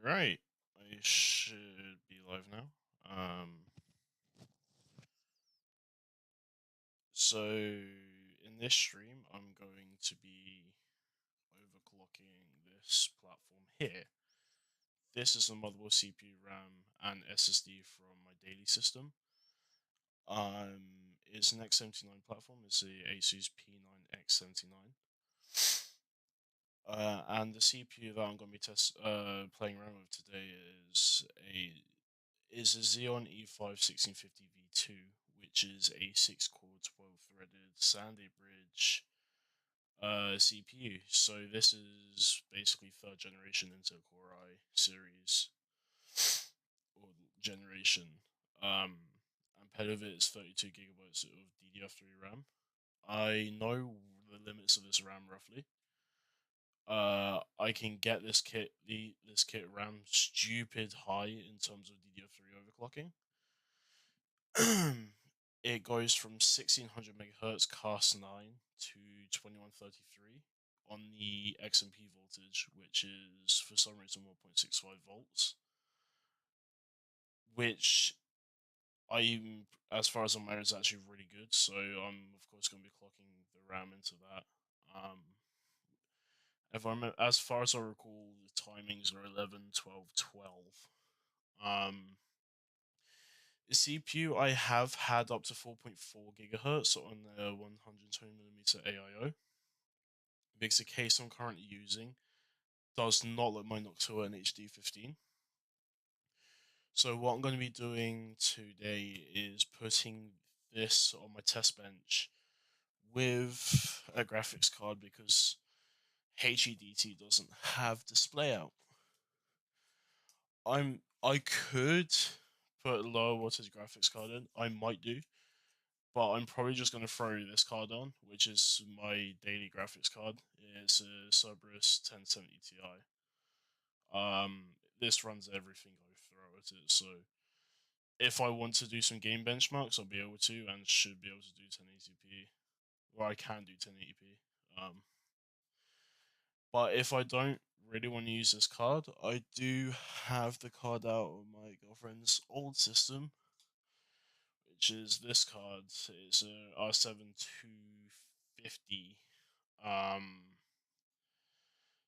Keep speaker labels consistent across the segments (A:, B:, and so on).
A: Right, I should be live now. So in this stream, I'm going to be overclocking this platform here. This is the motherboard, CPU, RAM, and SSD from my daily system. It's an X79 platform. It's the Asus P9X79. And the CPU that I'm going to be playing around with today is a Xeon E5 1650 V2, which is a 6-core 12-threaded Sandy Bridge CPU. So this is basically third generation Intel Core i series or generation. And part of it is 32 gigabytes of DDR3 RAM. I know the limits of this RAM roughly. I can get this kit RAM stupid high in terms of DDR3 overclocking. It goes from 1600 megahertz Cas 9 to 2133 on the XMP voltage, which is for some reason 1.65 volts, which as far as I'm aware, is actually really good. So I'm of course going to be clocking the RAM into that. If I remember, as far as I recall, the timings are 11, 12, 12. The CPU I have had up to 4.4 gigahertz on the 120mm AIO. Because the case I'm currently using does not look my Noctua NHD15. So what I'm going to be doing today is putting this on my test bench with a graphics card because HEDT doesn't have display out. I could put a lower wattage graphics card in. I might do, but I'm probably just going to throw this card on, which is my daily graphics card. It's a Cerberus 1070 Ti. This runs everything I throw at it, so if I want to do some game benchmarks, I'll be able to, and should be able to do 1080p, or I can do 1080p. But if I don't really want to use this card, I do have the card out of my girlfriend's old system, which is this card. It's a R7 250.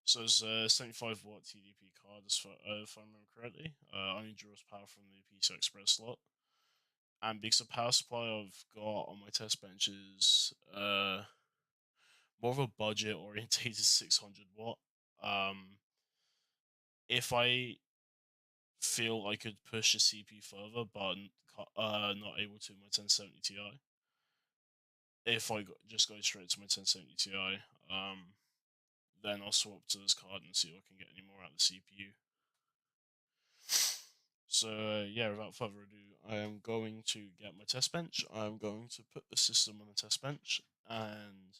A: So it's a 75-watt TDP card, if I remember correctly. Only draws power from the PCI Express slot. And because the power supply I've got on my test bench is more of a budget orientated 600 watt. If I feel I could push the CPU further, but not able to my 1070 Ti, if I just go straight to my 1070 Ti, then I'll swap to this card and see if I can get any more out of the CPU. So yeah, without further ado, I am going to get my test bench. I'm going to put the system on the test bench and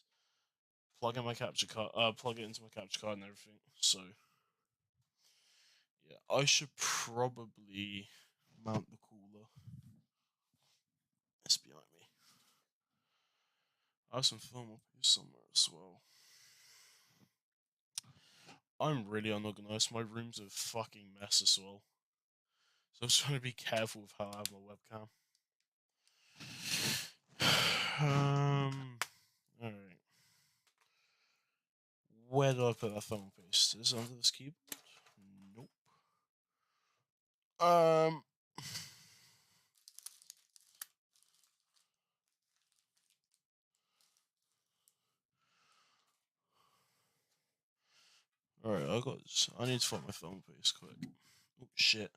A: plug in my capture card. Plug it into my capture card and everything. So yeah, I should probably mount the cooler. It's behind me. I have some thermal paste somewhere as well. I'm really unorganized. My room's a fucking mess as well. So I'm trying to be careful with how I have my webcam. Alright. Where do I put that thermal paste? Is it under this keyboard? Nope. Alright, I need to find my thermal paste quick. Oh shit.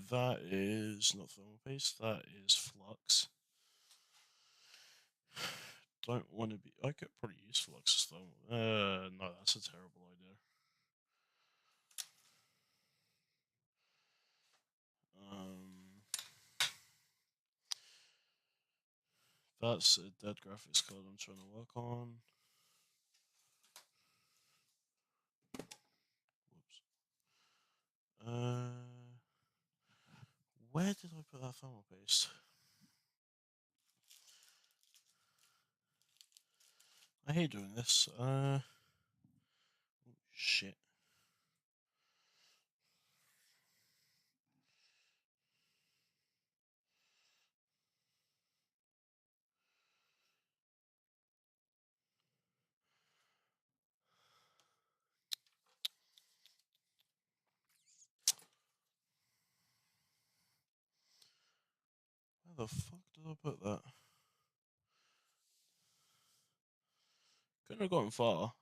A: That is not thermal paste, that is flux. Don't want to be. I could probably use flux as thermal. No, that's a terrible idea. That's a dead graphics card I'm trying to work on. Whoops. Where did I put that thermal paste? I hate doing this. Shit. Where the fuck did I put that? Couldn't have gotten far.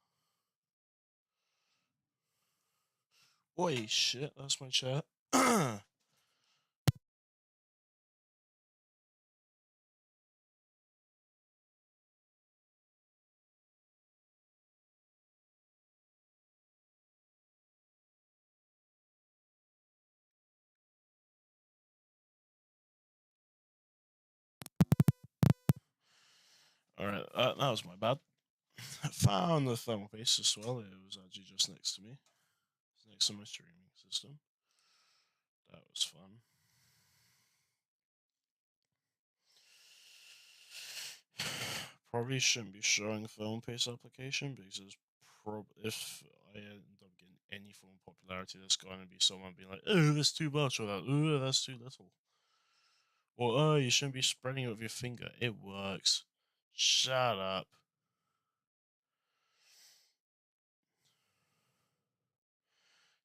A: Boy, shit, that's my chair. Alright, that was my bad. I found the thermal paste as well. It was actually just next to me. It's next to my streaming system. That was fun. Probably shouldn't be showing thermal paste application because if I end up getting any form of popularity, there's going to be someone being like, "Oh, that's too much," or that, "Oh, that's too little," or "Oh, you shouldn't be spreading it with your finger. It works." Shut up.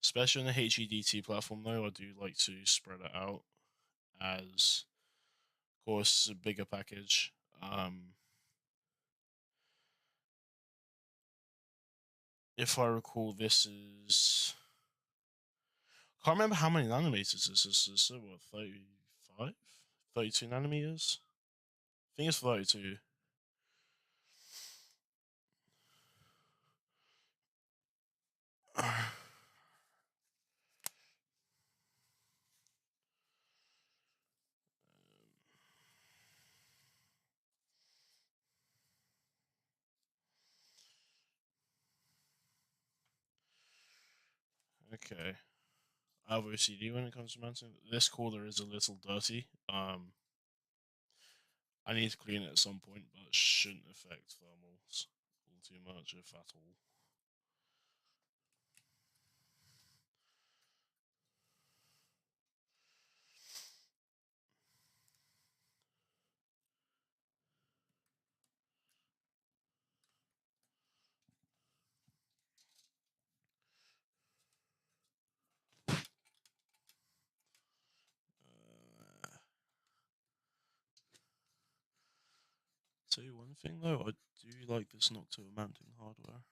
A: Especially on the HEDT platform, though, I do like to spread it out as, of course, a bigger package. If I recall, this is. I can't remember how many nanometers this is. Is it what, 35? 32 nanometers? I think it's 32. Okay. I have OCD when it comes to mounting. This cooler is a little dirty. I need to clean it at some point, but it shouldn't affect thermals all too much, if at all. Tell you one thing though, I do like this Noctua mounting hardware.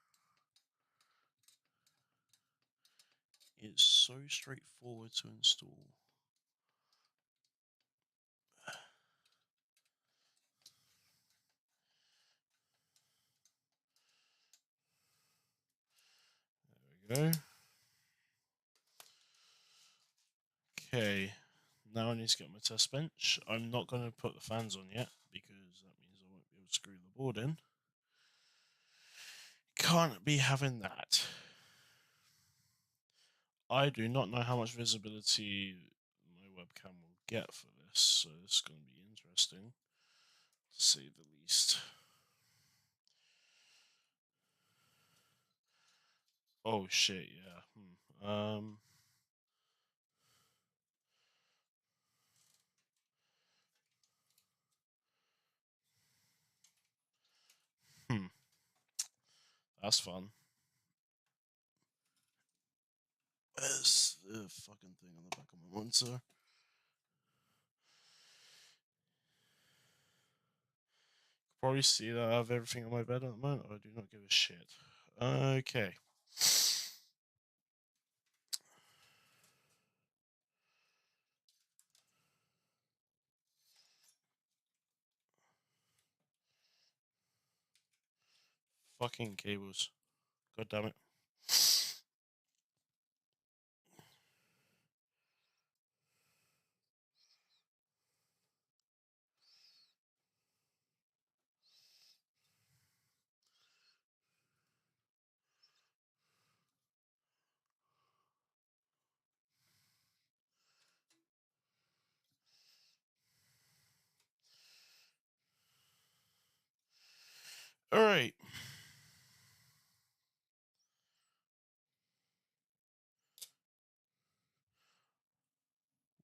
A: It's so straightforward to install. There we go. Okay, now I need to get my test bench. I'm not going to put the fans on yet because that means I won't be able to screw the board in. Can't be having that. I do not know how much visibility my webcam will get for this, so this is going to be interesting, to say the least. Oh shit, yeah. Hmm. That's fun. There's the fucking thing on the back of my monitor. Probably see that I have everything on my bed at the moment. I do not give a shit. Okay. Fucking cables. God damn it. All right.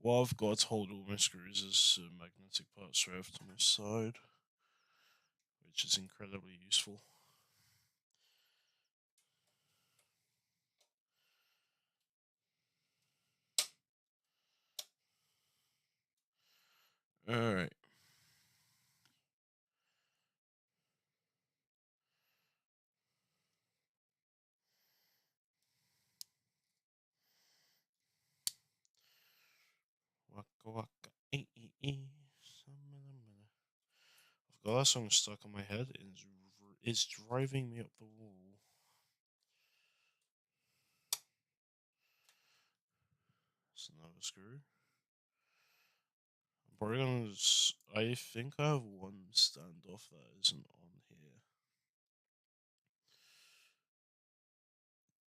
A: What I've got to hold all my screws is magnetic parts right to my side, which is incredibly useful. All right. Waka waka. I've got that song stuck on my head. It's driving me up the wall. It's another screw. I'm probably gonna. I think I have one standoff that isn't on here.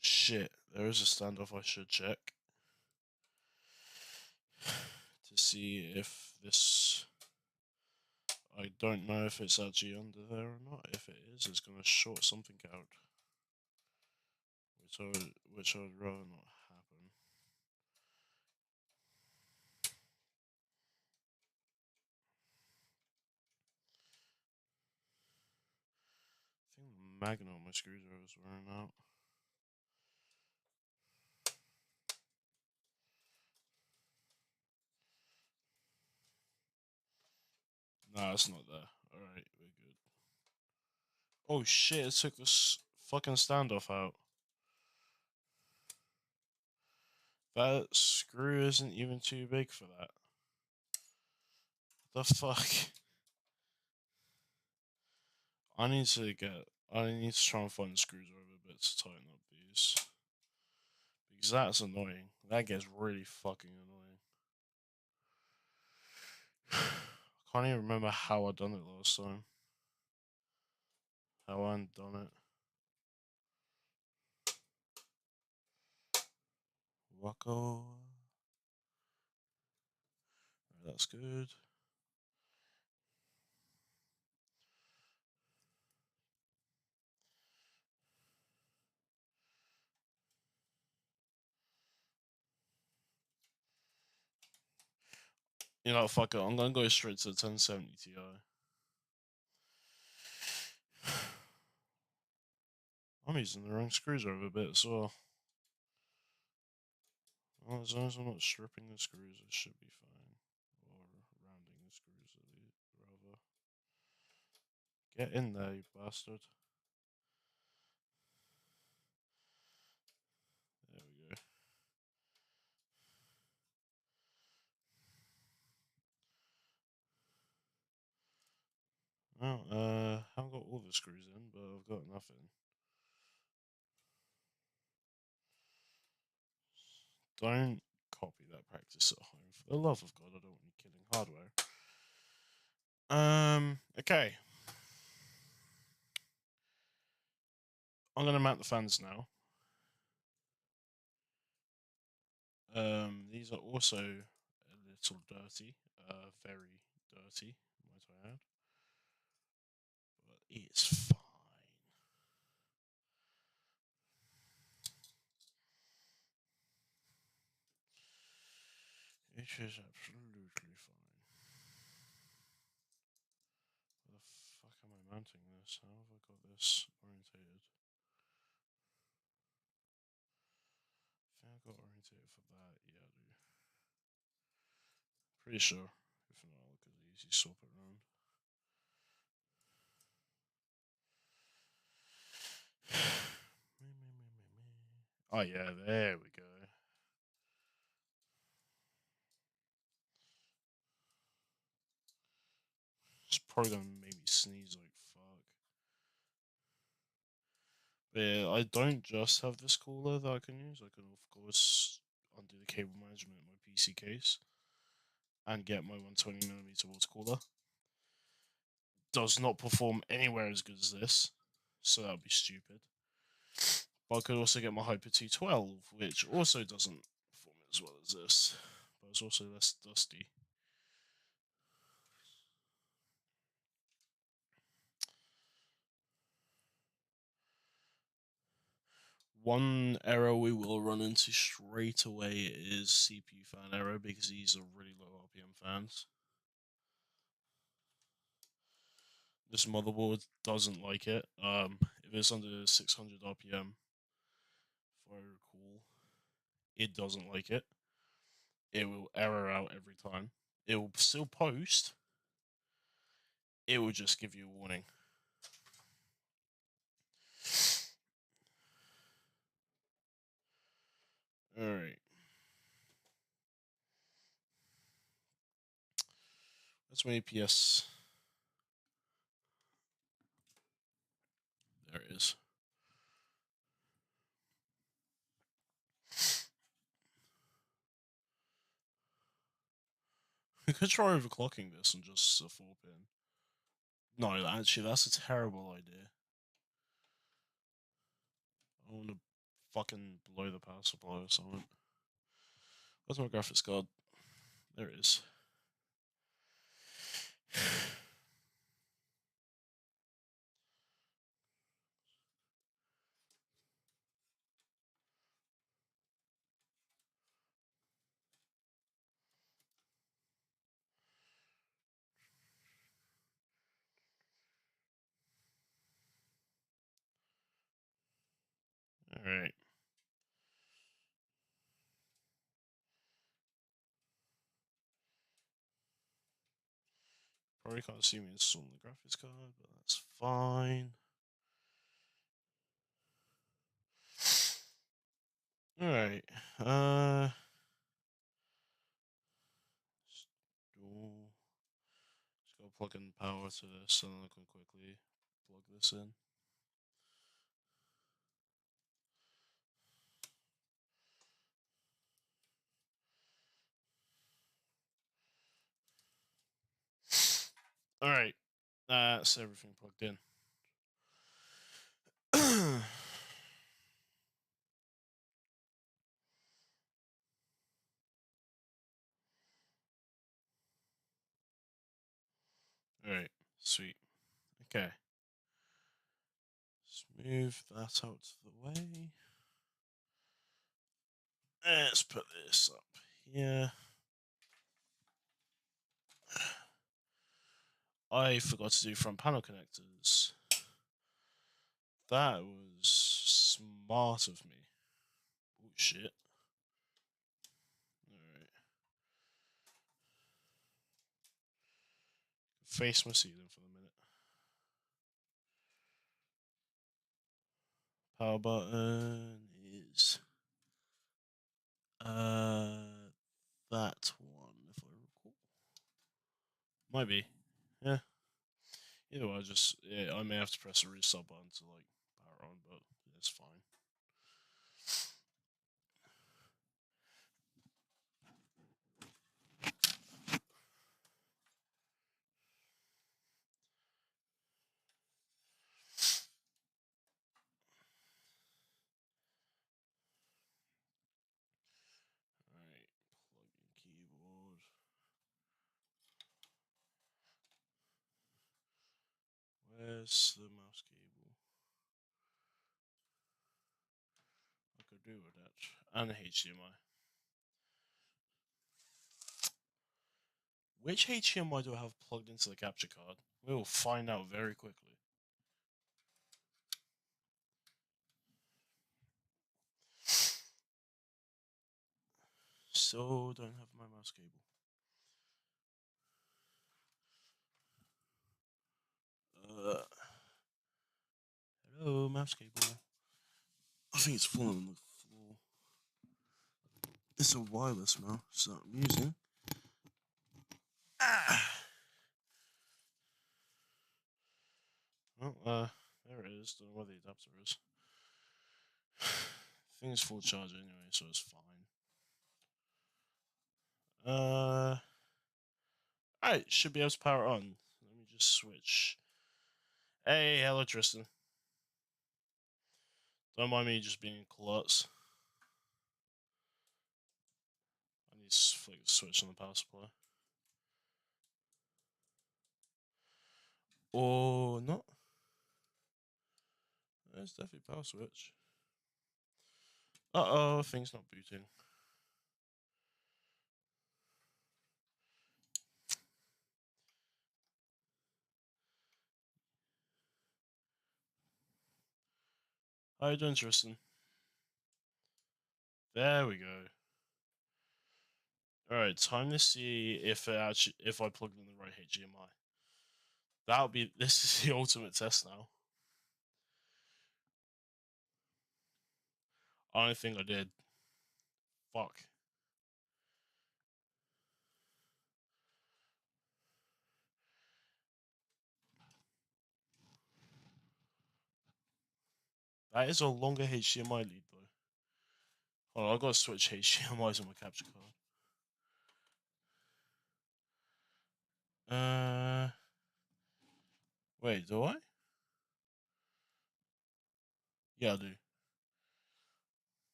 A: Shit, there is a standoff I should check to see if this. I don't know if it's actually under there or not. If it is, it's gonna short something out, which I would rather not happen. I think the magnet on my screwdriver is wearing out. Nah, it's not there. Alright, we're good. Oh shit, it took this fucking standoff out. That screw isn't even too big for that. The fuck? I need to try and find screwdriver bits to tighten up these. Because that's annoying. That gets really fucking annoying. I can't even remember how I done it last time. How I done it. Wacko. That's good. You know, fuck it. I'm gonna go straight to the 1070 Ti. I'm using the wrong screwdriver bit as well. Well, as long as I'm not stripping the screws, it should be fine. Or rounding the screws, rather. Get in there, you bastard. There we go. Well, I haven't got all the screws in, but I've got enough in. Don't copy that practice at home. For the love of God, I don't want you killing hardware. Okay. I'm gonna mount the fans now. These are also a little dirty, very dirty, might I add. But it's fine. It is absolutely fine. Where the fuck am I mounting this? How have I got this orientated? I think I got orientated for that. Yeah, I do. Pretty sure. If not, I'll look at the easy swap it around. Oh yeah, there we go. It's probably gonna make me sneeze like fuck. But yeah, I don't just have this cooler that I can use. I can of course undo the cable management in my PC case and get my 120mm water cooler. Does not perform anywhere as good as this, so that would be stupid. But I could also get my Hyper 212, which also doesn't perform as well as this, but it's also less dusty. One error we will run into straight away is CPU fan error because these are really low RPM fans. This motherboard doesn't like it. If it's under 600 RPM, if I recall, it doesn't like it. It will error out every time. It will still post. It will just give you a warning. Alright. That's my APS. There it is. We could try overclocking this and just a 4-pin. No, actually, that's a terrible idea. I want to fucking blow the power supply or something. Where's my graphics card? There it is. Alright. Probably can't see me installing the graphics card, but that's fine. Alright. Just go plug in power to this and then I can quickly plug this in. Alright. That's everything plugged in. Alright, sweet. Okay. Let's move that out of the way. Let's put this up here. I forgot to do front panel connectors. That was smart of me. Oh shit. Alright. Face my ceiling for the minute. Power button is that one, if I recall. Might be. Yeah. Either way, I may have to press a restart button to like power on, but it's fine. Alright, plug in keyboard. Where's the mouse cable? I could do with that. And the HDMI. Which HDMI do I have plugged into the capture card? We will find out very quickly. Still don't have my mouse cable. Hello, mouse cable. I think it's falling on the floor. It's a wireless mouse that I'm using. Well, there it is. Don't know where the adapter is. Thing's full charge anyway, so it's fine. Alright, should be able to power on. Let me just switch. Hey, hello Tristan. Don't mind me just being klutz. I need to flick the switch on the power supply. Or not. There's definitely power switch. Uh-oh, thing's not booting. How you doing, Tristan? There we go. Alright, time to see if I plugged in the right HDMI. This is the ultimate test now. I don't think I did. Fuck. That is a longer HDMI lead though. Hold on, I gotta switch HDMIs on my capture card. Wait, do I? Yeah, I do.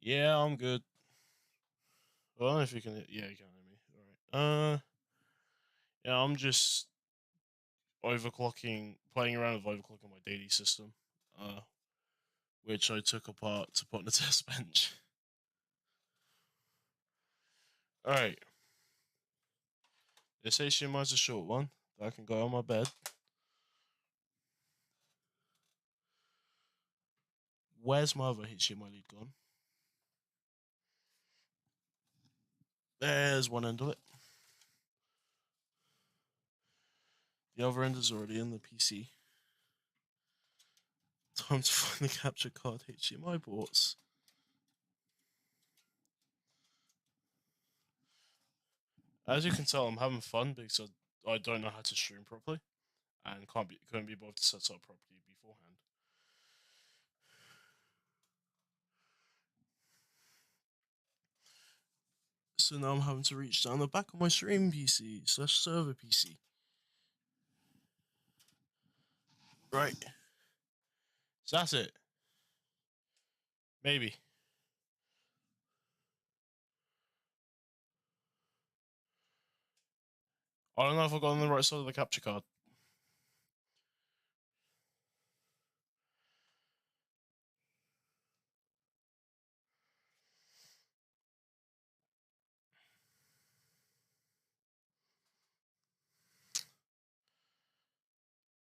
A: Yeah, I'm good. I don't know if you can. Yeah, you can hear me. All right. Yeah, I'm just overclocking, playing around with overclocking my daily system, which I took apart to put on the test bench. All right. This HDMI is a short one that I can go on my bed. Where's my other HDMI lead gone? There's one end of it. The other end is already in the PC. Time to find the capture card HDMI ports. As you can tell, I'm having fun because I don't know how to stream properly and couldn't be bothered to set up properly beforehand. So now I'm having to reach down the back of my stream PC / server PC. Right. So that's it. Maybe. I don't know if I got on the right side of the capture card.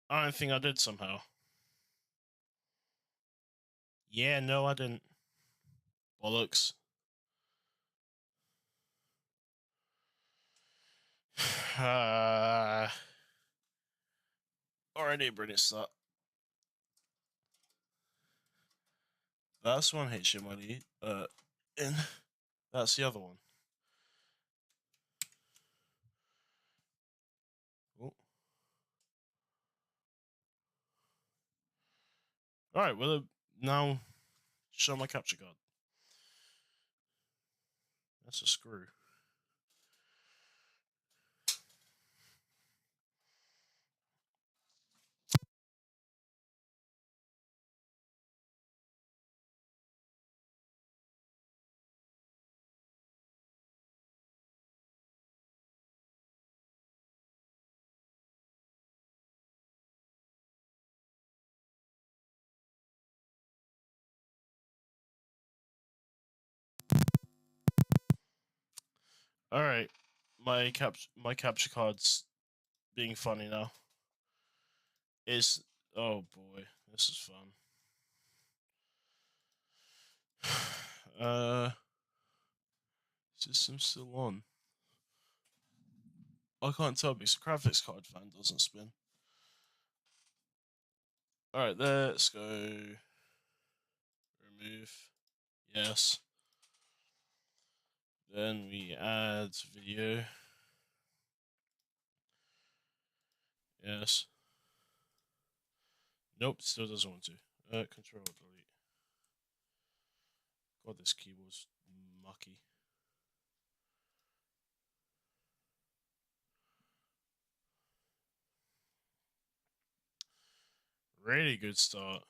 A: I don't think I did somehow. Yeah, no, I didn't. Bollocks. Already, British start. That's one HDMI. In. That's the other one. Oh. Alright, well, now show my capture card. That's a screw. Alright, my capture card's being funny now. Is oh boy, this is fun. System still on. I can't tell because the graphics card fan doesn't spin. Alright, let's go. Remove. Yes. Then we add video. Yes. Nope, still doesn't want to. Control delete. God, this keyboard's mucky. Really good start.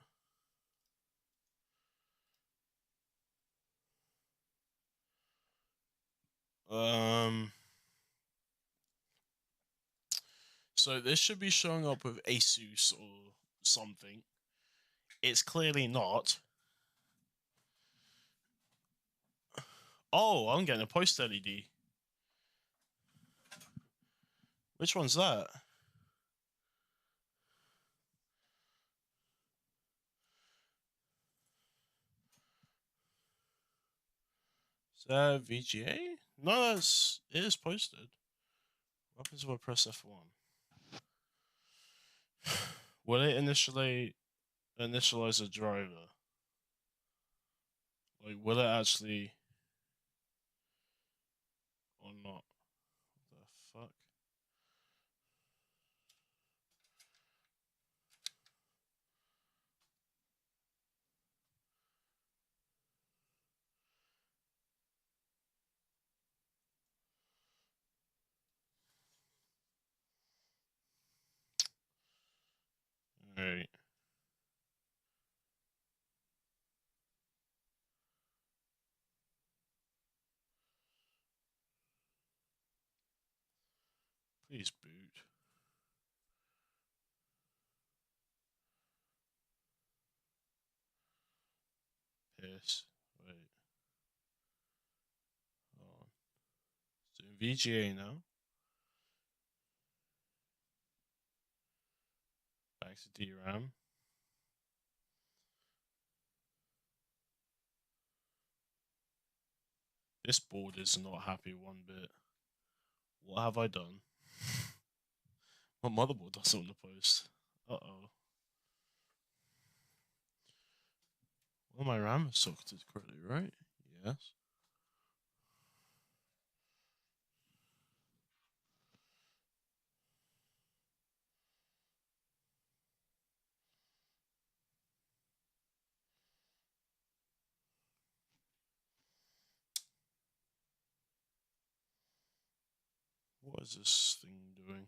A: So this should be showing up with Asus or something. It's clearly not. Oh, I'm getting a post LED. Which one's that? Is that VGA? No, it is posted. What happens if I press F1? Will it initialize a driver? Like, will it actually or not? What the fuck? Alright. Please boot. Piss. Wait. Hold on. It's doing VGA now. Back to DRAM. This board is not happy one bit. What have I done? My motherboard doesn't want to post. Uh-oh. Well, my RAM is socketed correctly, right? Yes. What is this thing doing?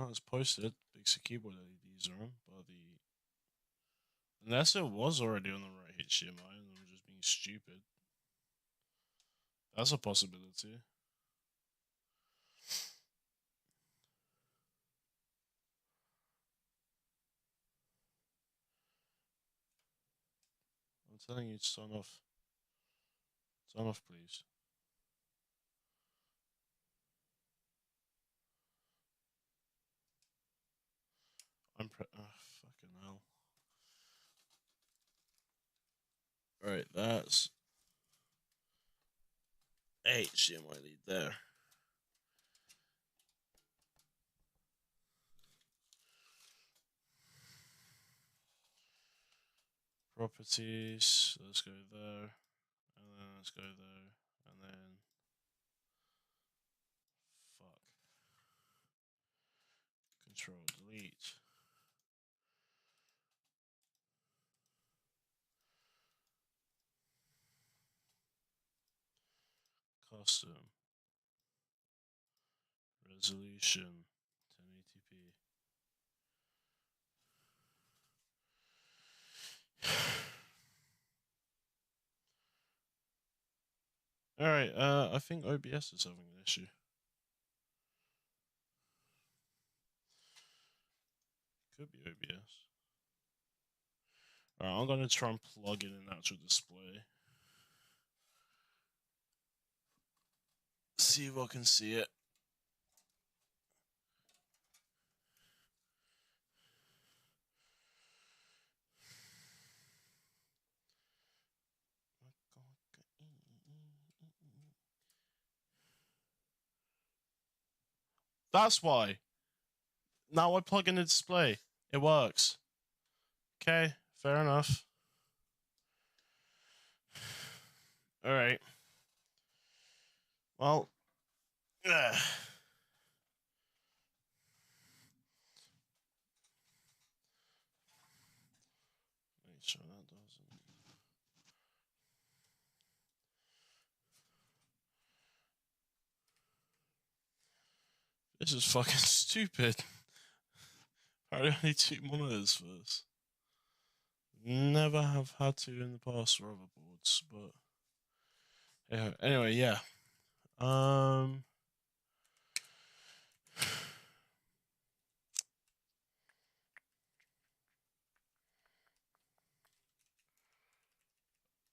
A: Oh, it's posted. Basic keyboard LEDs are on, but unless it was already on the right HDMI and I'm just being stupid. That's a possibility. I'm telling you to turn off. Turn off, please. Fucking hell. Right, that's HDMI lead there. Properties, let's go there, and then let's go there, and then fuck. Control delete. Custom. Resolution 1080p. Alright, I think OBS is having an issue. Could be OBS. Alright, I'm gonna try and plug in an actual display. See if I can see it. That's why. Now I plug in the display. It works. Okay, fair enough. Alright. Well. Make sure that doesn't. This is fucking stupid. I need 2 monitors for this. Never have had to in the past for other boards, but Anyway, yeah. I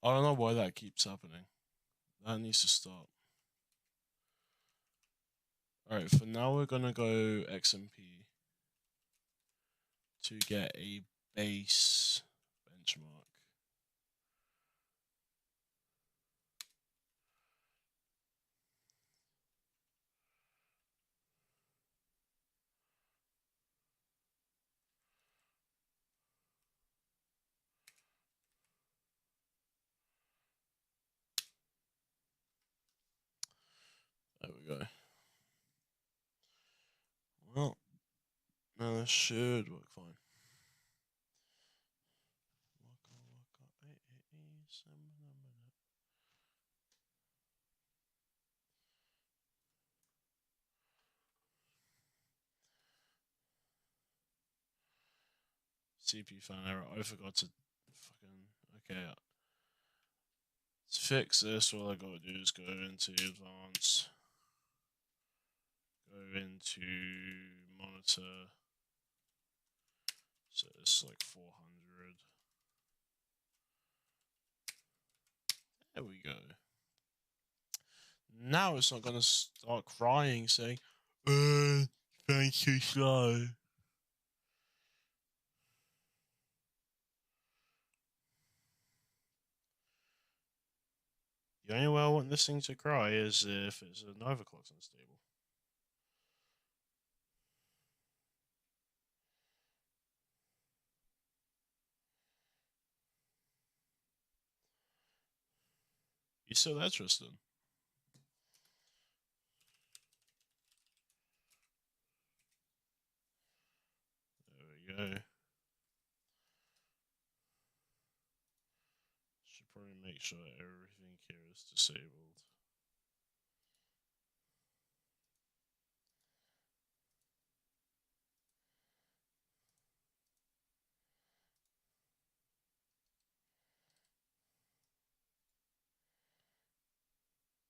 A: don't know why that keeps happening. That needs to stop. Alright, for now we're gonna go XMP to get a base benchmark. There we go. Well, now this should work fine. CPU fan error. I forgot to fucking. Okay. To fix this, all I gotta do is go into advanced, go into monitor. So it's like 400. There we go. Now it's not gonna start crying saying, thanks too slow. The only way I want this thing to cry is if it's an overclock's unstable. You still there, Tristan? There we go. Should probably make sure everything here is disabled.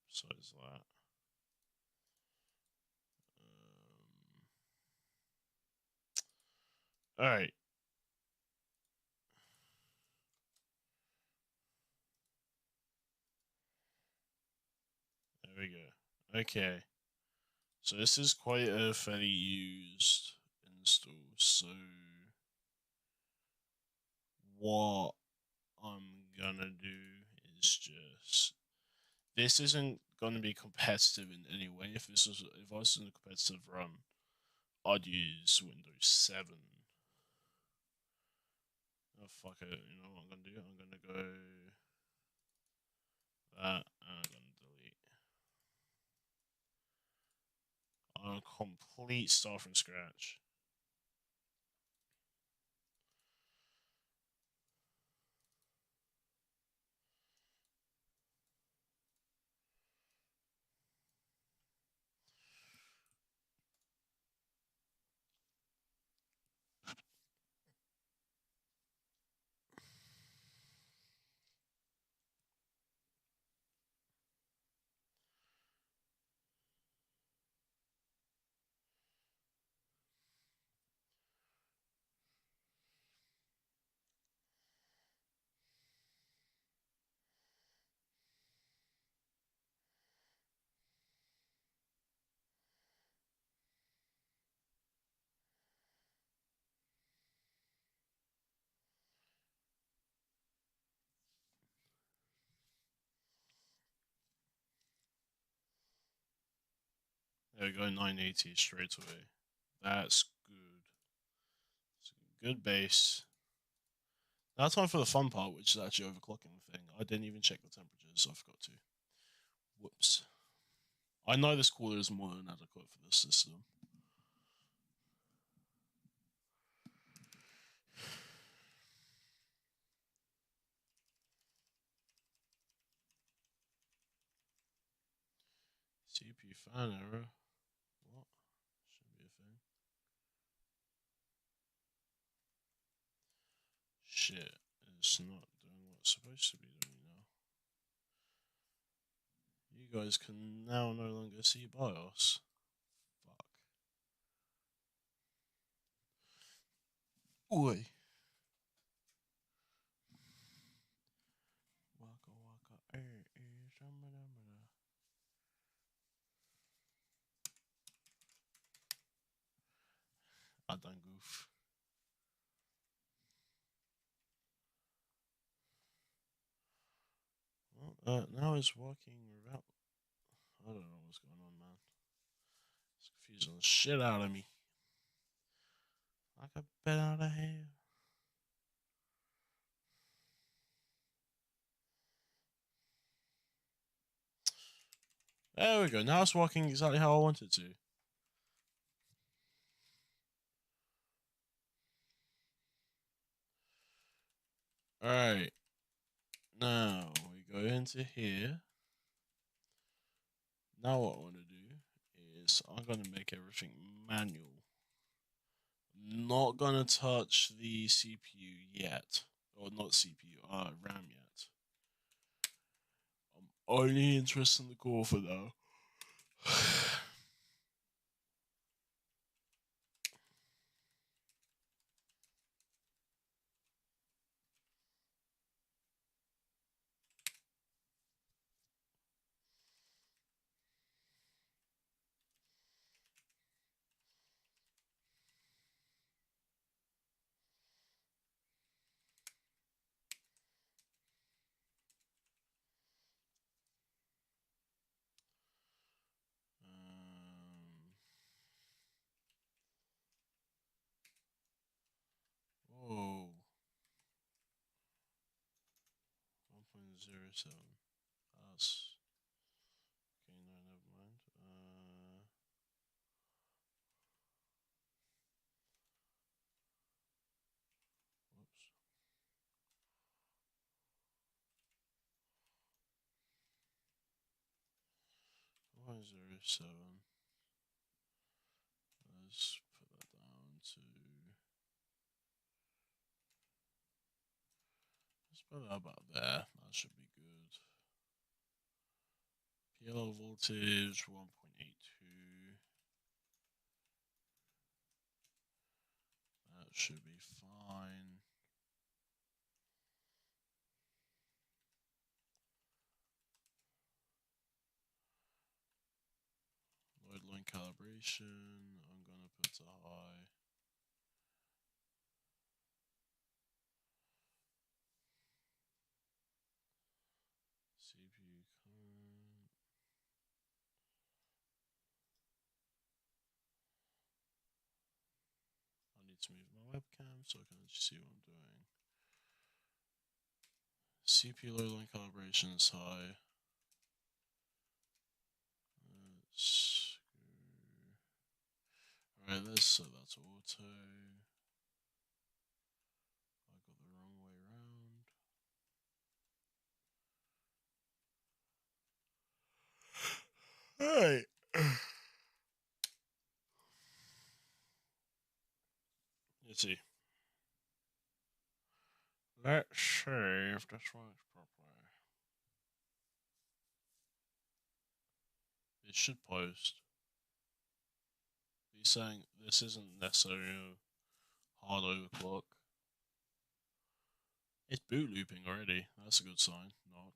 A: Besides that. Alright. There we go. Okay. So this is quite a fairly used install. So what I'm gonna do is just, this isn't gonna be competitive in any way. If I was in a competitive run, I'd use Windows 7. Oh fuck it, you know what I'm gonna do? I'm gonna go that and I'm gonna delete. I'll complete start from scratch. There we go, 980 straight away. That's good. It's a good base. Now time for the fun part, which is actually overclocking the thing. I didn't even check the temperatures, I forgot to. Whoops. I know this cooler is more than adequate for this system. CPU fan error. What? Shouldn't be a thing. Shit. It's not doing what it's supposed to be doing now. guys can now no longer see BIOS. Fuck. Oi. Waka waka. I done goof. Well, now it's working without. I don't know what's going on, man. It's confusing the shit out of me. Like a bit out of here. There we go. Now it's working exactly how I wanted to. Alright. Now we go into here. Now what I want to do is I'm going to make everything manual. I'm not going to touch the CPU yet. Or not CPU, RAM yet. I'm only interested in the core for though. Whoa. 1.07. That's okay. No, never mind. Whoops. 1.07. Let's put that down to. Let's put that about there. That should be good. PLO voltage 1.82. That should be fine. Load line calibration. I'm gonna put to high. CPU current. I need to move my webcam so I can actually see what I'm doing. CPU load line calibration is high. Let's go. Alright, let's set that to auto. I got the wrong way around. Alright. Let's see. Let's see if this works properly. It should post. He's saying this isn't necessarily a hard overclock. It's boot looping already. That's a good sign. Not.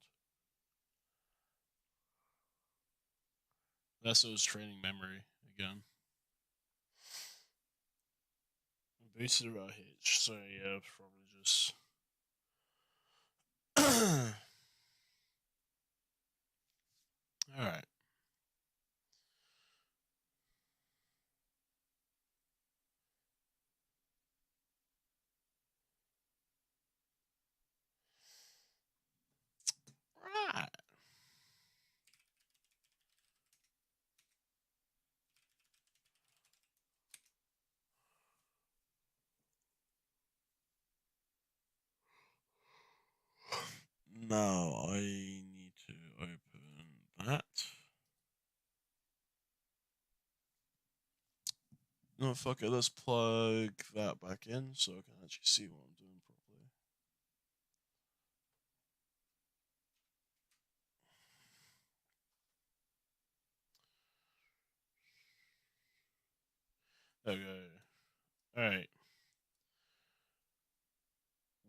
A: Unless it was training memory again. Booted about hitch, so yeah, probably just. Alright. Right. Now I need to open that. No, fuck it. Let's plug that back in so I can actually see what I'm doing properly. Alright.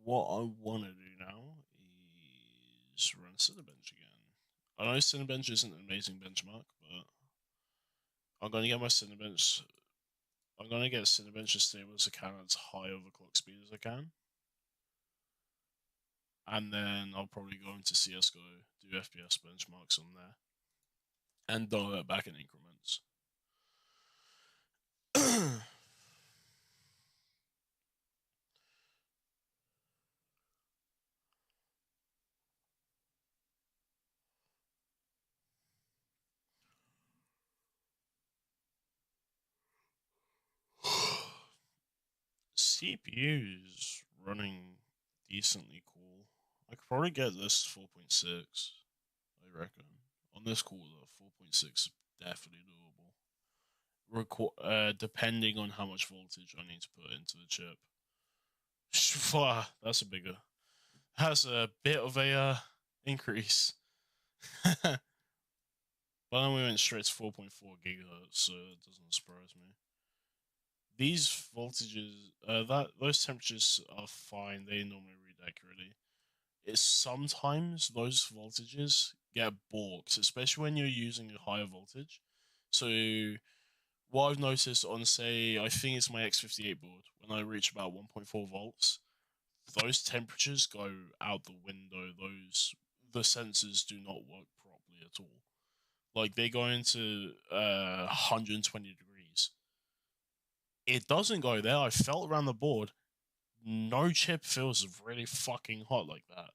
A: What I want to do now is run Cinebench again. I know Cinebench isn't an amazing benchmark, but I'm going to get my Cinebench. I'm going to get Cinebench as stable as I can at as high overclock speed as I can. And then I'll probably go into CSGO, do FPS benchmarks on there, and dial it back in increments. CPU's running decently cool. I could probably get this 4.6, I reckon. On this cooler, 4.6 definitely doable. Depending on how much voltage I need to put into the chip. That's a bit of a increase. But then we went straight to 4.4 gigahertz, so it doesn't surprise me. These voltages, those temperatures are fine. They normally read accurately. It's sometimes those voltages get balked, especially when you're using a higher voltage. So what I've noticed on, say, I think it's my X58 board, when I reach about 1.4 volts, those temperatures go out the window. The sensors do not work properly at all. Like, they go into 120 degrees. It doesn't go there. I felt around the board. No chip feels really fucking hot like that.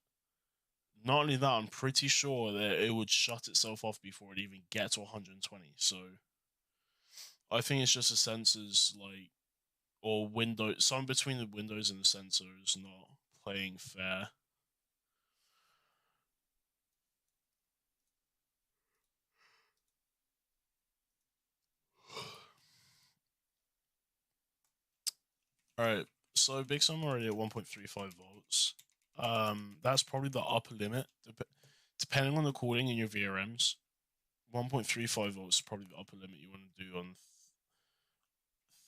A: Not only that, I'm pretty sure that it would shut itself off before it even gets to 120. So I think it's just the sensors, like, or window, something between the windows and the sensors not playing fair. Alright, so Big Sun already at 1.35 volts. That's probably the upper limit. Depending on the cooling in your VRMs, 1.35 volts is probably the upper limit you want to do on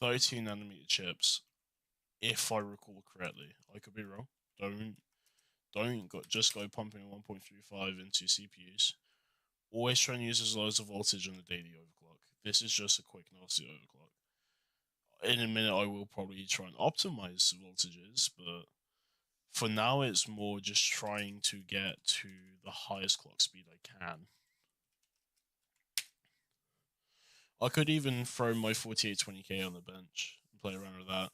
A: 13 nanometer chips, if I recall correctly. I could be wrong. Just go pumping 1.35 into CPUs. Always try and use as low as the voltage on the daily overclock. This is just a quick nasty overclock. In a minute, I will probably try and optimize the voltages, but for now, it's more just trying to get to the highest clock speed I can. I could even throw my 4820K on the bench and play around with that.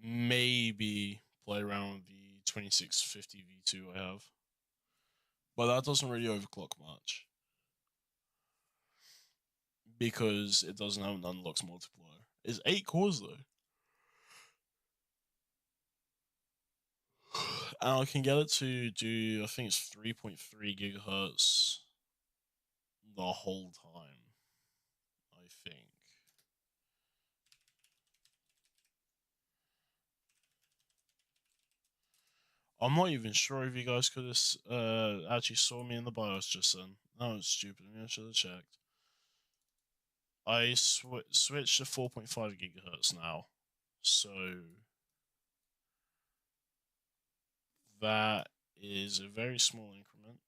A: Maybe play around with the 2650 V2 I have. But that doesn't really overclock much, because it doesn't have an unlocks multiplier. It's 8 cores though. And I can get it to do, I think it's 3.3 gigahertz the whole time, I think. I'm not even sure if you guys could have actually saw me in the BIOS just then. That was stupid. I should have checked. I switched to 4.5 gigahertz now, so that is a very small increment.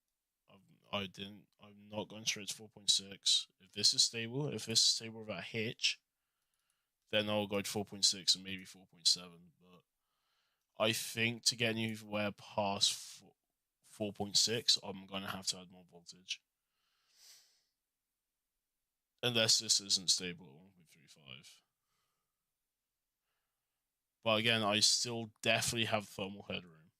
A: I'm not going straight to 4.6. If this is stable without hitch, then I'll go to 4.6 and maybe 4.7. But I think to get anywhere past 4.6, I'm going to have to add more voltage. Unless this isn't stable at 1.35. But again, I still definitely have thermal headroom.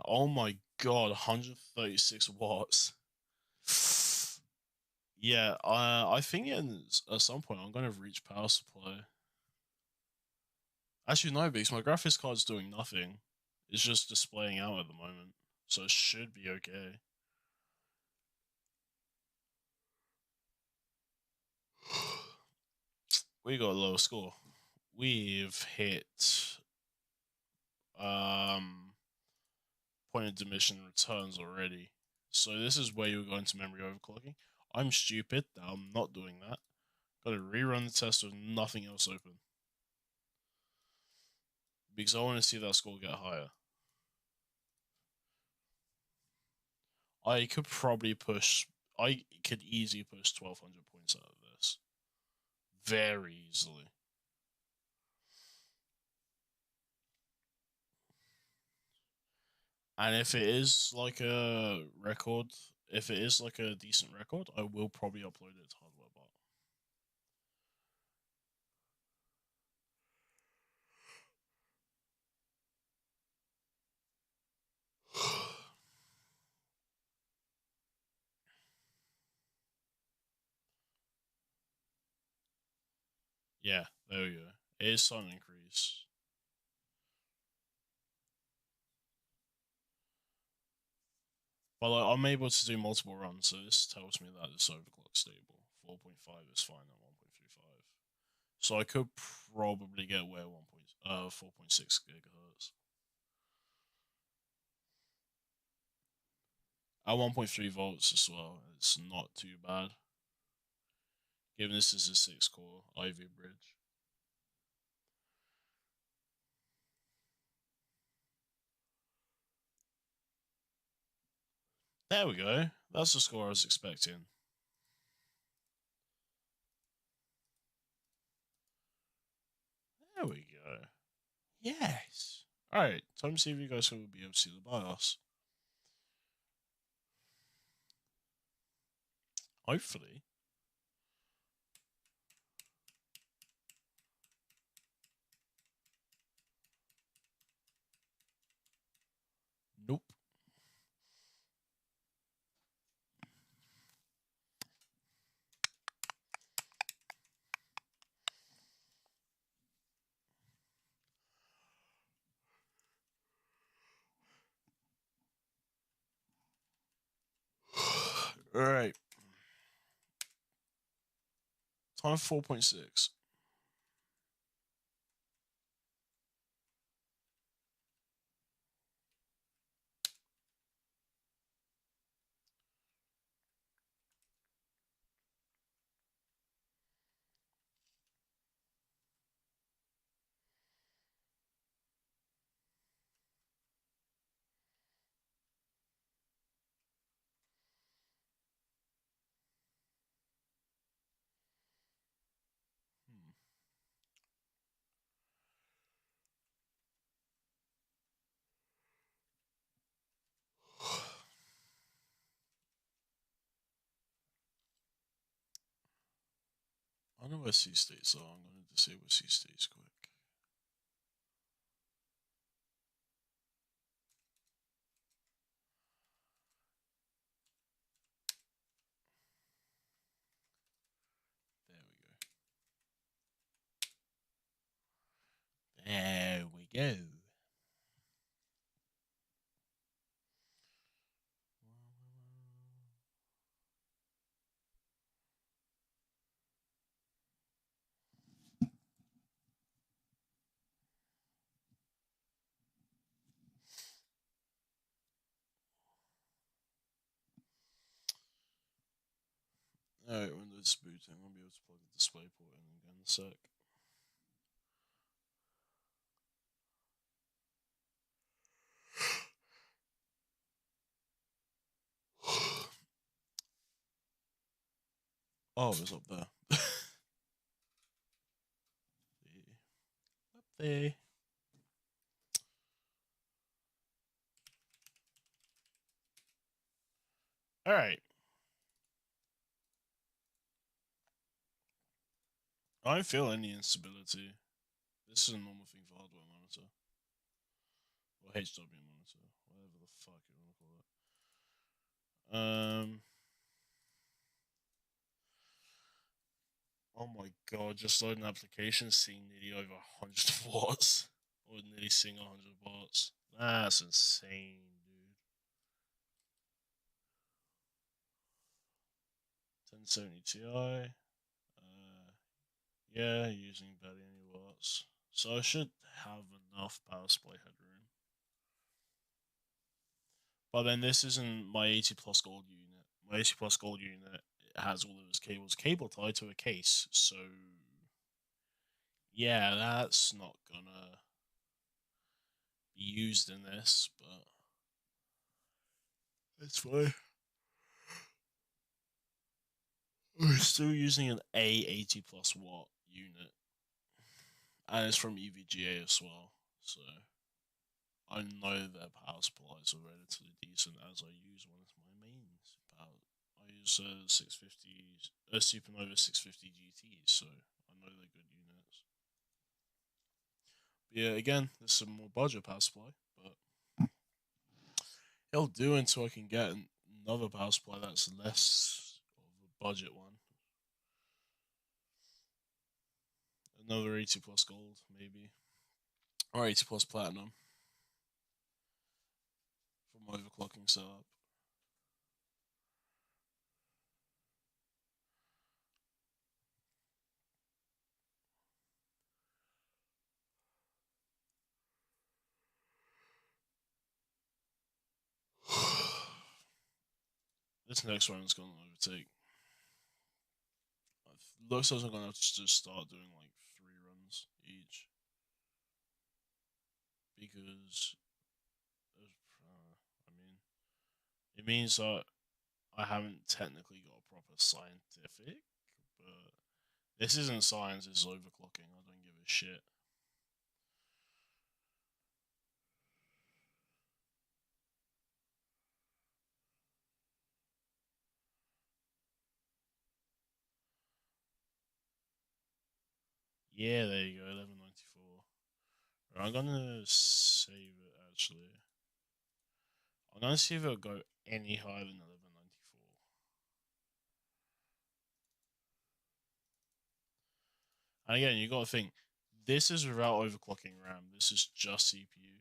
A: Oh my god, 136 watts. Yeah, I think at some point I'm going to reach power supply. Actually, no, because my graphics card's doing nothing. It's just displaying out at the moment. So it should be okay. We got a lower score. We've hit point of diminishing returns already. So this is where you're going to memory overclocking. I'm stupid. I'm not doing that. Got to rerun the test with nothing else open. Because I want to see that score get higher. I could probably push... I could easily push 1,200 points out of this. Very easily. And if it is like a record, if it is like a decent record, I will probably upload it to Hardware Bar. Yeah, there we go. It is some increase. But like, I'm able to do multiple runs, so this tells me that this overclock's stable. 4.5 is fine at 1.35. So I could probably get away at 4.6 gigahertz. At 1.3 volts as well, it's not too bad. Given this is a 6-core Ivy bridge. There we go. That's the score I was expecting. There we go. Yes. Alright, time to see if you guys will be able to see the BIOS. Hopefully. Nope. Alright. Time 4.6. I know where C states are. I'm going to disable C states quick. There we go. Alright, when it's booting, I'll be able to plug the display port in again in a sec. Oh, it's up there. Up there. Alright. I don't feel any instability. This is a normal thing for hardware monitor. Or HW monitor. Whatever the fuck you want to call it. Oh my god, just loading applications seeing nearly over 100 watts. Or nearly seeing 100 watts. That's insane, dude. 1070 Ti. Yeah, using barely any watts. So I should have enough power supply headroom. But then this isn't my 80 plus gold unit. My 80 plus gold unit has all of its cable tied to a case. So yeah, that's not gonna be used in this, but it's fine. We're still using an A80 plus watt unit, and it's from EVGA as well. So I know their power supplies are relatively decent, as I use one of my mains. I use 650, Supernova 650 GT, so I know they're good units. But yeah, again, there's some more budget power supply, but it'll do until I can get another power supply that's less of a budget one. Another 80 plus gold, maybe, or 80 plus platinum from overclocking setup. This next round is going to overtake. Looks like I'm going to have to just start doing like 3 runs each. Because, I mean, it means that I haven't technically got a proper scientific, but this isn't science, it's overclocking. I don't give a shit. Yeah, there you go, 1194. Right, I'm gonna save it actually. I'm gonna see if it'll go any higher than 1194. And again, you gotta think, this is without overclocking RAM. This is just CPU.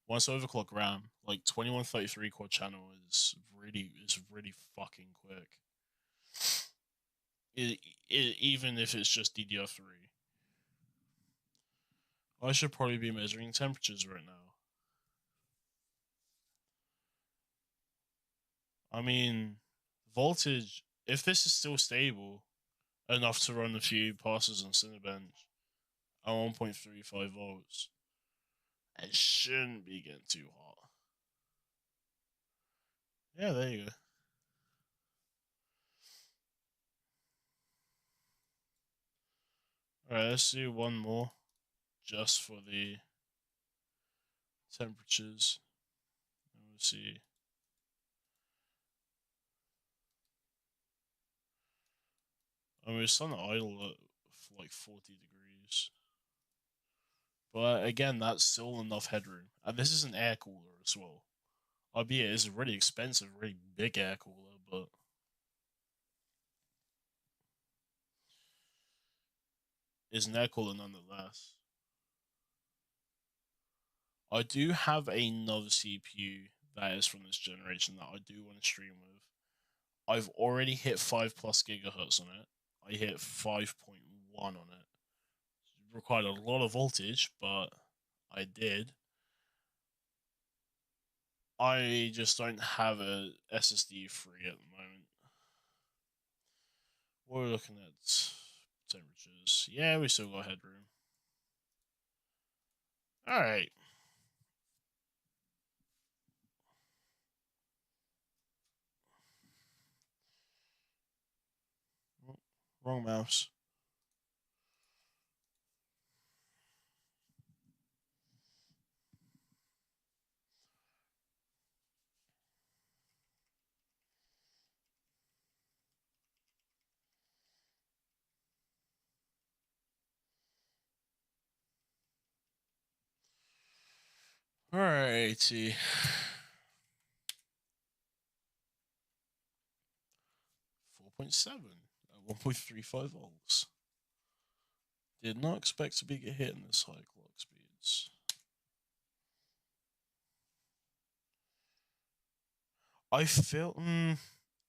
A: Once overclock RAM, like 2133 quad channel is really fucking quick. Even if it's just DDR3. I should probably be measuring temperatures right now. I mean, voltage, if this is still stable enough to run a few passes on Cinebench at 1.35 volts, it shouldn't be getting too hot. Yeah, there you go. Alright, let's do one more just for the temperatures. And we'll see. I mean, it's on idle at like 40 degrees. But again, that's still enough headroom. And this is an air cooler as well. Albeit it's a really expensive, really big air cooler, but it's an air cooler nonetheless. I do have another CPU that is from this generation that I do want to stream with. I've already hit 5 plus gigahertz on it. I hit 5.1 on it. It required a lot of voltage, but I did. I just don't have a SSD free at the moment. We're looking at temperatures. Yeah, we still got headroom. Alright. Wrong mouse. Alrighty. 4.7 at 1.35 volts. Did not expect to be get hit in this high clock speeds. I feel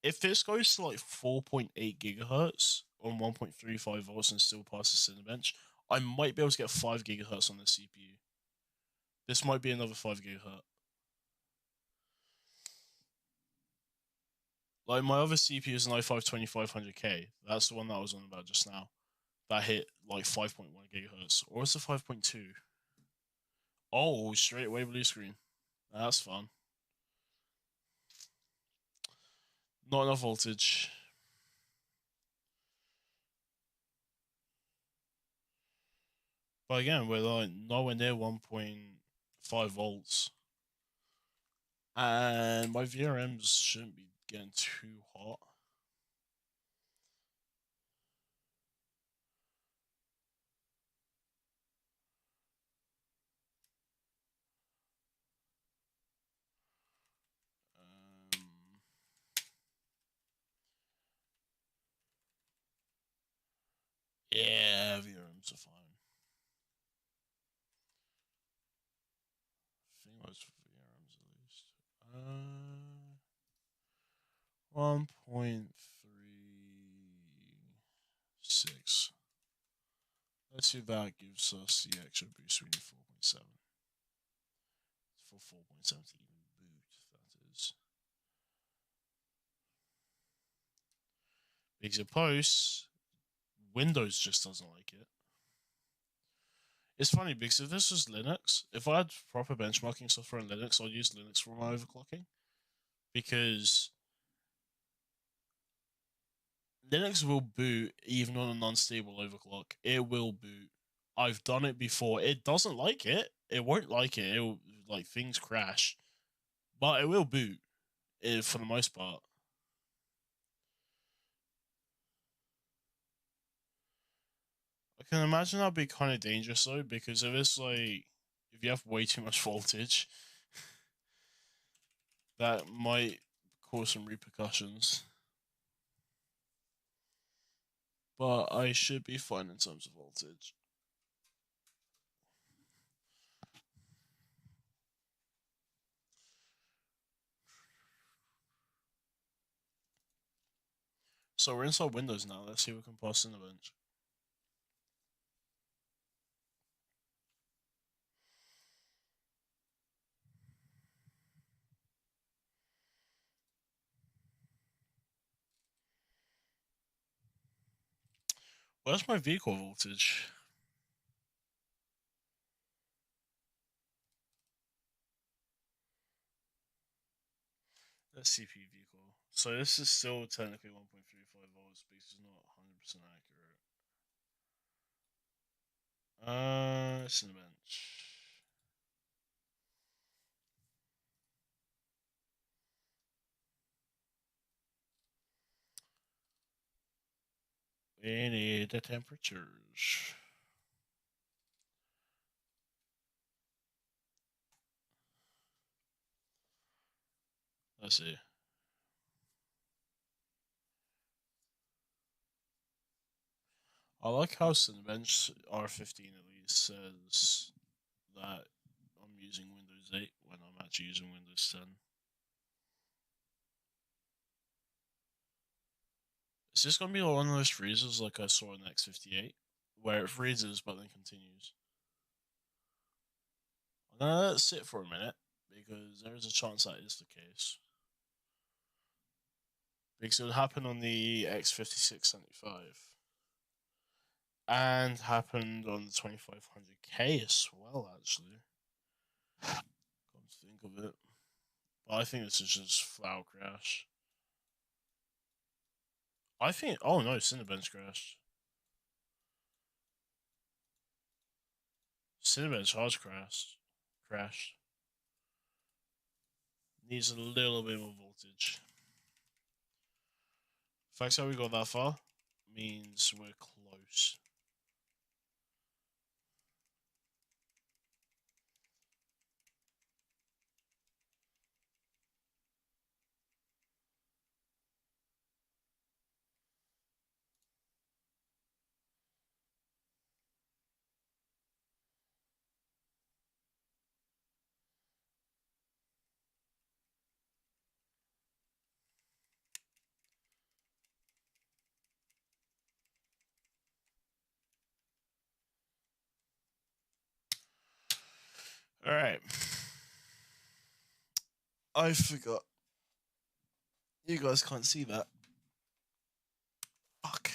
A: if this goes to like 4.8 gigahertz on 1.35 volts and still passes Cinebench, I might be able to get 5 gigahertz on the CPU. This might be another 5 gigahertz. Like my other CPU is an i5 2500K. That's the one that I was on about just now. That hit like 5.1 gigahertz, or is it 5.2? Oh, straight away blue screen. That's fun. Not enough voltage. But again, we're like nowhere near 1.5 volts. And my VRMs shouldn't be getting too hot. Yeah, VRMs are fine. I think most VRMs at least. 1.36. Let's see if that gives us the extra boost we need 4.7. For 4.7 to even boot, that is. Because it posts, Windows just doesn't like it. It's funny because if this was Linux, if I had proper benchmarking software in Linux, I'd use Linux for my overclocking. Because Linux will boot even on a non-stable overclock. It will boot. I've done it before. It doesn't like it. It won't like it. It'll like things crash, but it will boot. For the most part. I can imagine that'd be kind of dangerous though, because if it's like if you have way too much voltage, that might cause some repercussions. But I should be fine in terms of voltage. So we're inside Windows now. Let's see if we can pass Cinebench. Where's my vehicle voltage? Let's CPU vehicle. So this is still technically 1.35 volts, but it's not 100% accurate. Cinebench. We need the temperatures. Let's see. I like how Cinebench R15 at least says that I'm using Windows 8 when I'm actually using Windows 10. Is this going to be one of those freezes like I saw in X58, where it freezes but then continues? I'm going to let it sit for a minute, because there is a chance that is the case. Because it would happen on the X5675. And happened on the 2500K as well, actually. Come to think of it. But I think this is just flower crash. I think. Oh no, Cinebench crashed. Cinebench has crashed. Needs a little bit more voltage. The fact that we got that far means we're close. All right. I forgot. You guys can't see that. Fuck.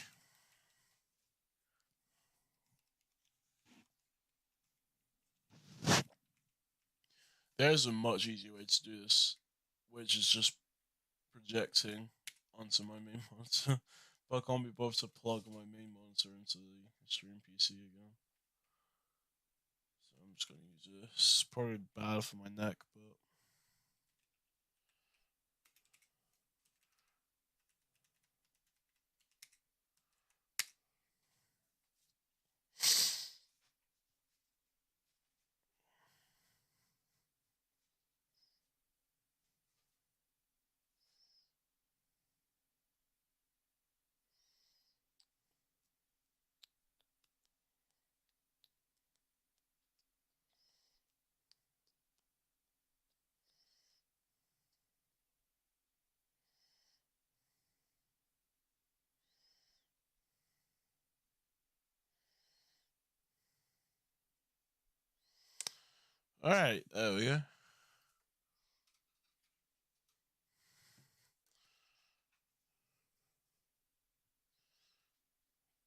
A: There's a much easier way to do this, which is just projecting onto my main monitor. But I can't be bothered to plug my main monitor into the stream PC again. So I'm just going to use this. It's probably bad for my neck, but all right, there we go.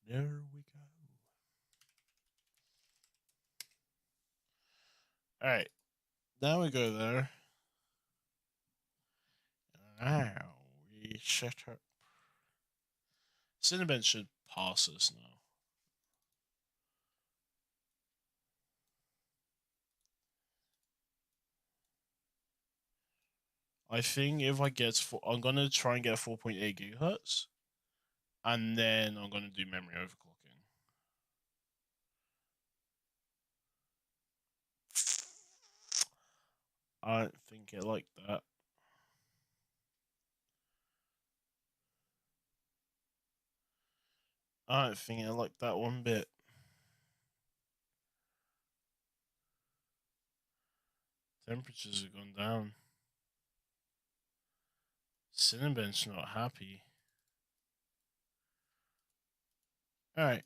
A: There we go. All right, now we go there. Now we set up. Cinnamon should pass us now. I think if I get I'm gonna try and get 4.8 gigahertz, and then I'm gonna do memory overclocking. I don't think it like that. I don't think it like that one bit. Temperatures have gone down. Cinnabon's not happy. Alright.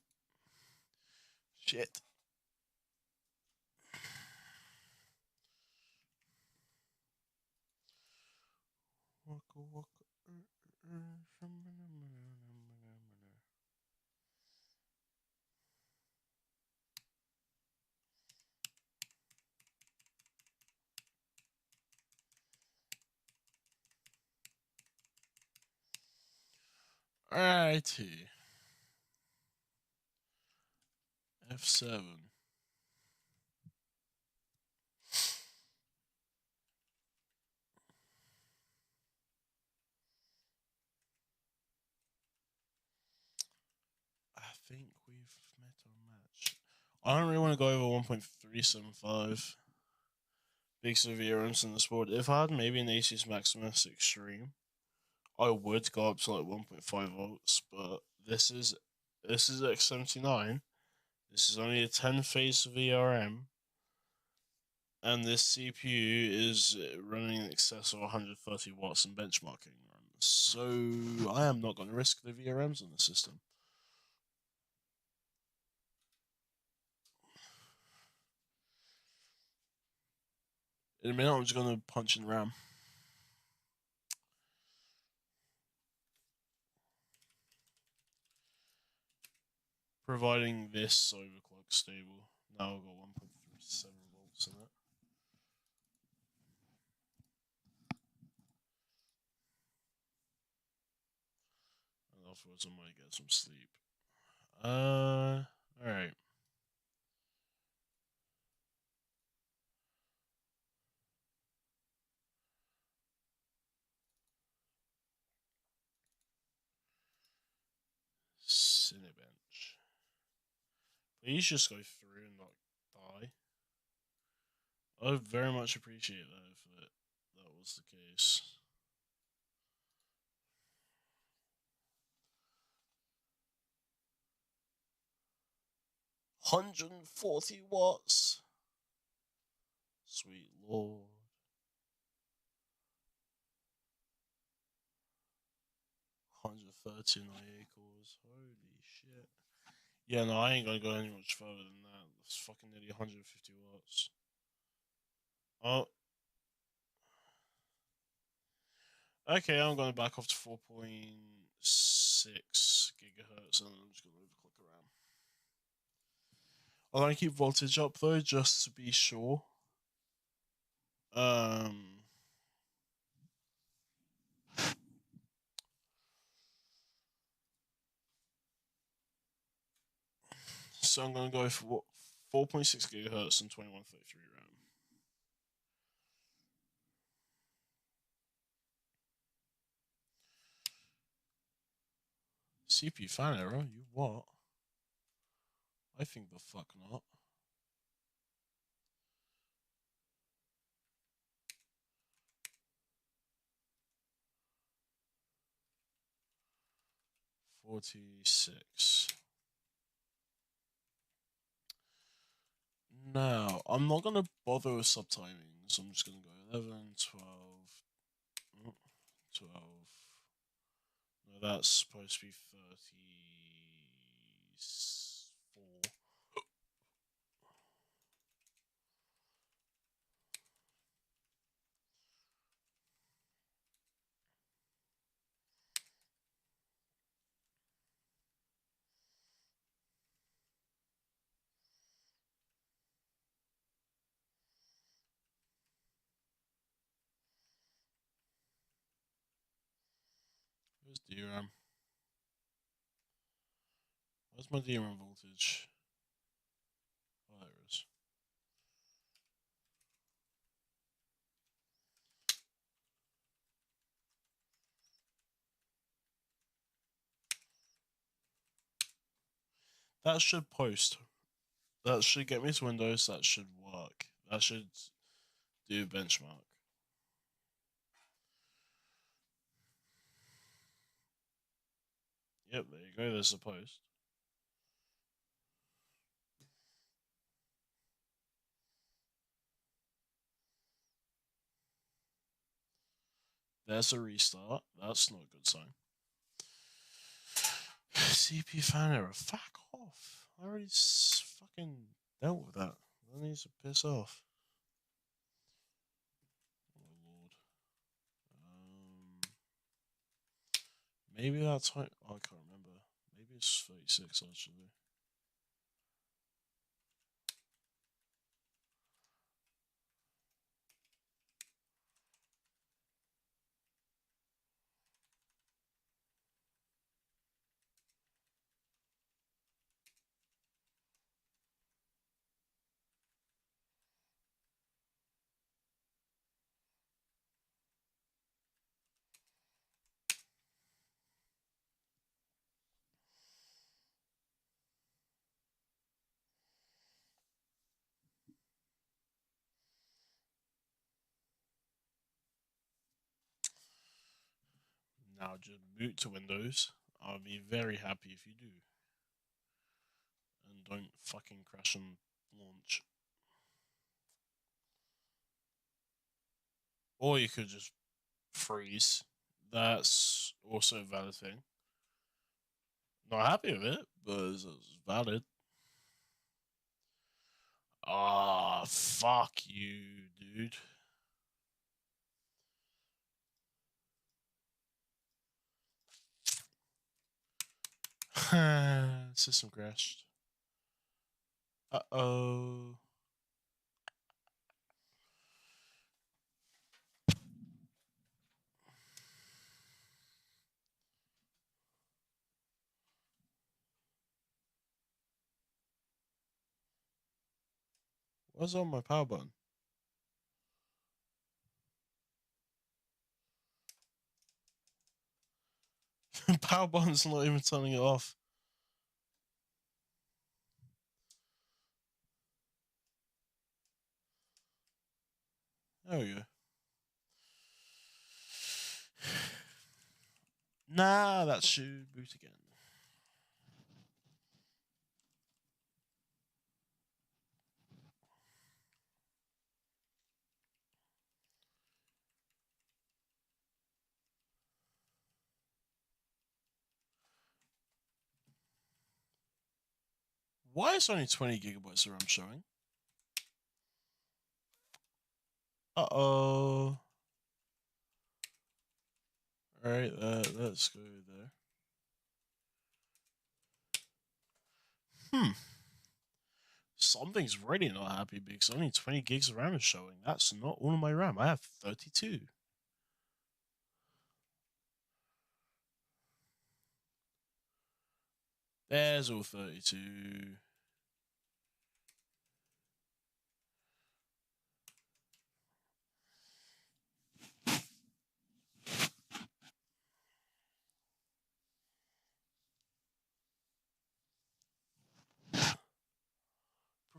A: Shit. Alrighty. F7. I think we've met our match. I don't really want to go over 1.375 bigs of VRMs in this board. If I had maybe an Asus Maximus Extreme, I would go up to like 1.5 volts, but this is X79. This is only a 10 phase VRM, and this CPU is running in excess of 130 watts in benchmarking runs. So I am not going to risk the VRMs on the system. In a minute, I'm just going to punch in RAM. Providing this overclock stable. Now I've got 1.37 volts in it. And afterwards I might get some sleep. Alright. Cinebench. Please just go through and not die. I would very much appreciate that if that was the case. $140. Sweet lord. 113 IA cores. Holy shit. Yeah, no, I ain't gonna go any much further than that. That's fucking nearly 150 watts. Oh. Okay, I'm going to back off to 4.6 gigahertz, and I'm just going to overclock around. I'm going to keep voltage up though, just to be sure. So I'm going to go for 4.6 gigahertz and 2133 RAM. CPU fan error? You what? I think the fuck not. $46. Now, I'm not going to bother with subtimings. I'm just going to go 11, 12, 12. No, that's supposed to be 34. Where's DRAM? Where's my DRAM voltage? Oh, there it is. That should post. That should get me to Windows. That should work. That should do benchmark. Yep, there you go. There's the post. There's a restart. That's not a good sign. CPU fan error. Fuck off. I already fucking dealt with that. That needs to piss off. Oh lord. Maybe that time. Oh, I can't remember. Maybe it's 36 actually. Now just boot to Windows. I'll be very happy if you do. And don't fucking crash and launch. Or you could just freeze. That's also a valid thing. Not happy with it, but it's valid. Ah, fuck you, dude. System crashed. Uh-oh. What's on my power button? Power button's not even turning it off. There we go. Nah, that should boot again. Why is only 20 gigabytes of RAM showing? Uh-oh. Alright, let's go there. Something's really not happy because only 20 gigs of RAM is showing. That's not all of my RAM. I have 32. There's all 32.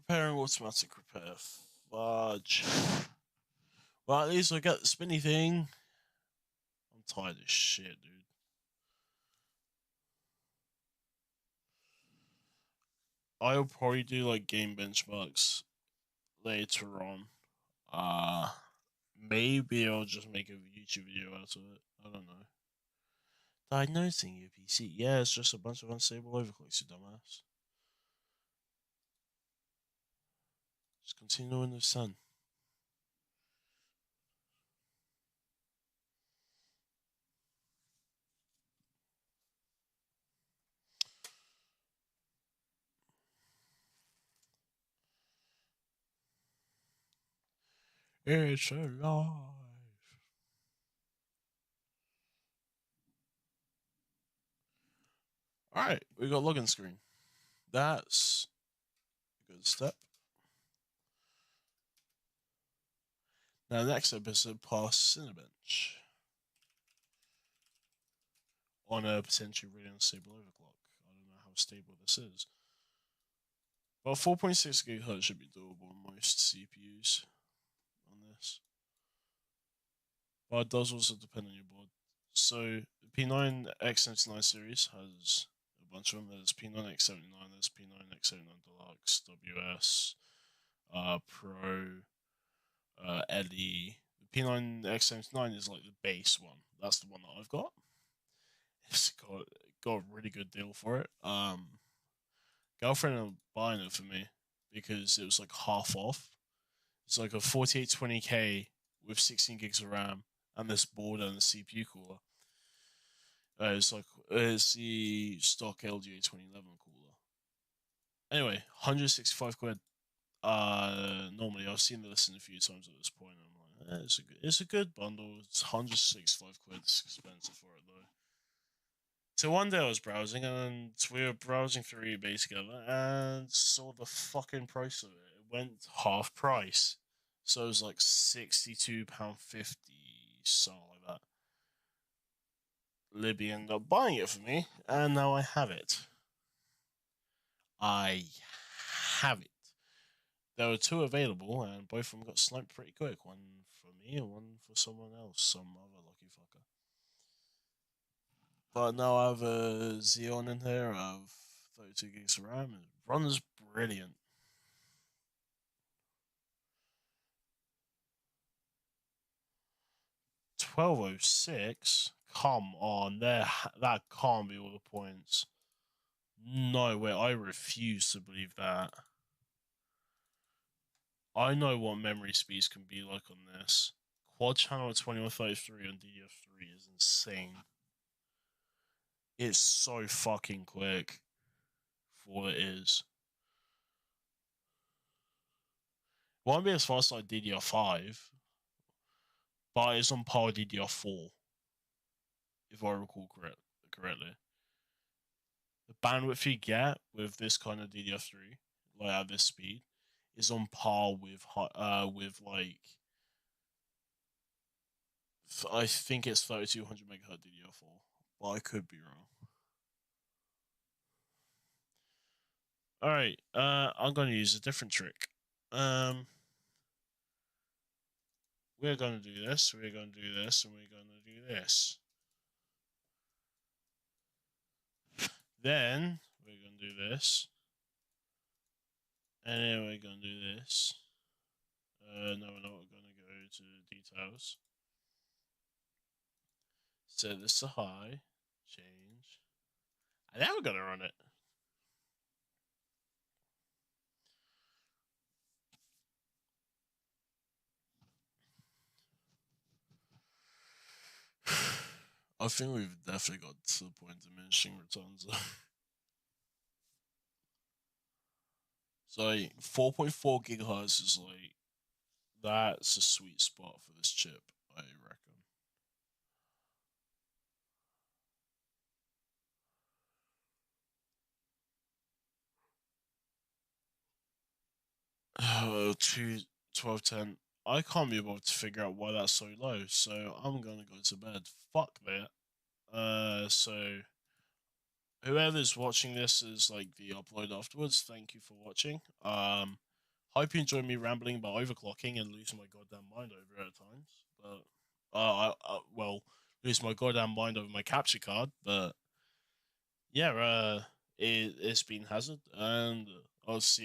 A: Preparing automatic repair. Fudge. Well, at least I got the spinny thing. I'm tired of shit, dude. I'll probably do like game benchmarks later on. Maybe I'll just make a YouTube video out of it. I don't know. Diagnosing your PC. Yeah, it's just a bunch of unstable overclocks, you dumbass. Just continue in the sun. It's alive. Alright, we got login screen. That's a good step. Now, next episode, pass Cinebench on a potentially really unstable overclock. I don't know how stable this is. But 4.6 gigahertz should be doable on most CPUs on this. But it does also depend on your board. So, the P9 X79 series has a bunch of them. There's P9 X79, there's P9 X79 Deluxe, WS, Pro, LE. The P9 X79 is like the base one. That's the one that I've got. It's got a really good deal for it. Girlfriend ended up buying it for me because it was like half off. It's like a 4820K with 16 gigs of RAM and this board and the CPU cooler. It's the stock LGA 2011 cooler. Anyway, 165 quid. Normally I've seen the listing a few times at this point. I'm like, it's a good bundle. It's 165 quid. It's expensive for it though. So one day I was browsing and we were browsing through eBay together and saw the fucking price of it. It went half price. So it was like £62.50, something like that. Libby ended up buying it for me, and now I have it. I have it. There were two available, and both of them got sniped pretty quick. One for me and one for someone else, some other lucky fucker. But now I have a Xeon in here. I have 32 gigs of RAM. It runs brilliant. $12.06. Come on, that can't be all the points. No way. I refuse to believe that. I know what memory speeds can be like on this. Quad channel 2133 on DDR3 is insane. It's so fucking quick for what it is. It won't be as fast like DDR5, but it's on par with DDR4, if I recall correctly. The bandwidth you get with this kind of DDR3, like at this speed, is on par with like I think it's 3200 megahertz DDR4, but I could be wrong. All right, I'm going to use a different trick. We're going to do this. We're going to do this, and we're going to do this. Then we're going to do this, and then we're going to do this. No, we're not going to go to details. Set this to high. Change. And now we're going to run it. I think we've definitely got to the point of diminishing returns. So like 4.4 gigahertz is like that's a sweet spot for this chip, I reckon. Two 1210. I can't be able to figure out why that's so low, so I'm gonna go to bed. Fuck that. So whoever's watching this is like the upload afterwards. Thank you for watching. Hope you enjoyed me rambling about overclocking and losing my goddamn mind over it at times. But well, lose my goddamn mind over my capture card. But yeah, it's been Hazard, and I'll see.